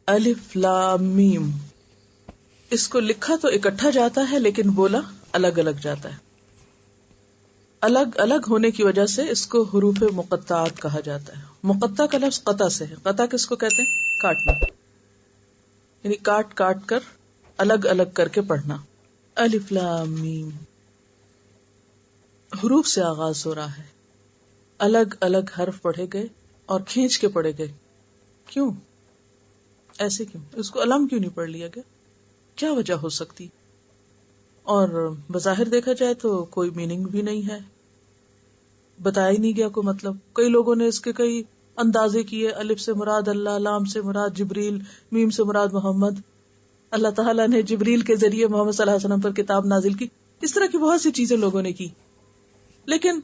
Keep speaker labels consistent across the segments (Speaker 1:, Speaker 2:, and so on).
Speaker 1: الف لام میم. اس کو لکھا تو اکٹھا جاتا ہے لیکن بولا الگ الگ جاتا ہے. الگ الگ ہونے کی وجہ سے اس کو حروف مقطعات کہا جاتا ہے. مقطع کا لفظ قطع سے ہے. قطع کس کو کہتے ہیں؟ کاٹنا، یعنی کاٹ کاٹ کر الگ الگ کر کے پڑھنا. الف لام میم حروف سے آغاز ہو رہا ہے. الگ الگ حرف پڑھے گئے اور کھینچ کے پڑھے گئے. کیوں ایسے؟ کیوں اس کو علم کیوں نہیں پڑھ لیا گیا؟ کیا وجہ ہو سکتی؟ اور بظاہر دیکھا جائے تو کوئی میننگ بھی نہیں ہے، بتایا ہی نہیں گیا کوئی مطلب. کئی لوگوں نے اس کے کئی اندازے کیے. الف سے مراد اللہ، لام سے مراد جبریل، میم سے مراد محمد. اللہ تعالیٰ نے جبریل کے ذریعے محمد صلی اللہ علیہ وسلم پر کتاب نازل کی. اس طرح کی بہت سی چیزیں لوگوں نے کی. لیکن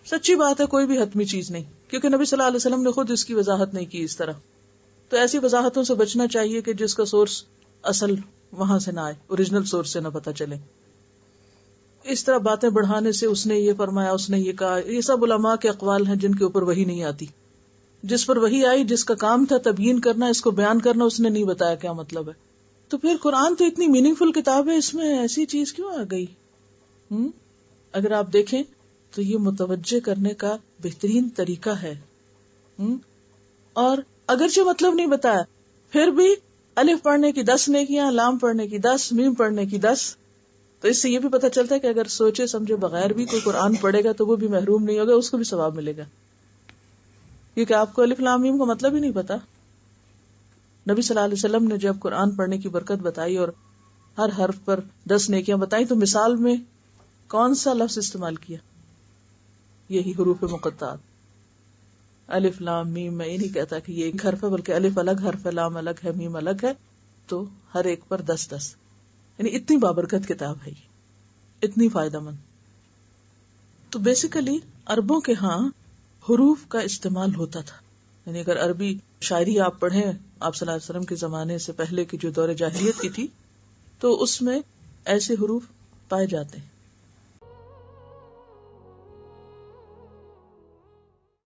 Speaker 1: سچی بات ہے کوئی بھی حتمی چیز نہیں، کیونکہ نبی صلی اللہ علیہ وسلم نے خود اس کی وضاحت نہیں کی اس طرح. تو ایسی وضاحتوں سے بچنا چاہیے کہ جس کا سورس اصل وہاں سے نہ آئے، اوریجنل سورس سے نہ پتہ چلے. اس طرح باتیں بڑھانے سے اس نے یہ فرمایا، اس نے یہ کہا، یہ سب علماء کے اقوال ہیں جن کے اوپر وحی نہیں آتی. جس پر وحی آئی، جس کا کام تھا تبیین کرنا، اس کو بیان کرنا، اس نے نہیں بتایا کیا مطلب ہے. تو پھر قرآن تو اتنی میننگ فل کتاب ہے، اس میں ایسی چیز کیوں آ گئی؟ اگر آپ دیکھیں تو یہ متوجہ کرنے کا بہترین طریقہ ہے. اور اگرچہ مطلب نہیں بتایا، پھر بھی الف پڑھنے کی 10 نیکیاں، لام پڑھنے کی 10، میم پڑھنے کی 10. تو اس سے یہ بھی پتہ چلتا ہے کہ اگر سوچے سمجھے بغیر بھی کوئی قرآن پڑھے گا تو وہ بھی محروم نہیں ہوگا، اس کو بھی ثواب ملے گا. کیونکہ آپ کو الف لام میم کا مطلب ہی نہیں پتا. نبی صلی اللہ علیہ وسلم نے جب قرآن پڑھنے کی برکت بتائی اور ہر حرف پر 10 نیکیاں بتائی تو مثال میں کون سا لفظ استعمال کیا؟ یہی حروف مقطعات. الف لام میم. میں یہ نہیں کہتا کہ یہ ایک حرف ہے، بلکہ الف الگ حرف ہے، لام الگ ہے، میم الگ ہے، تو ہر ایک پر 10 یعنی اتنی بابرکت کتاب ہے یہ، اتنی فائدہ مند. تو بیسیکلی عربوں کے ہاں حروف کا استعمال ہوتا تھا. یعنی اگر عربی شاعری آپ پڑھیں آپ صلی اللہ علیہ وسلم کے زمانے سے پہلے کی جو دور جاہلیت کی تھی، تو اس میں ایسے حروف پائے جاتے ہیں.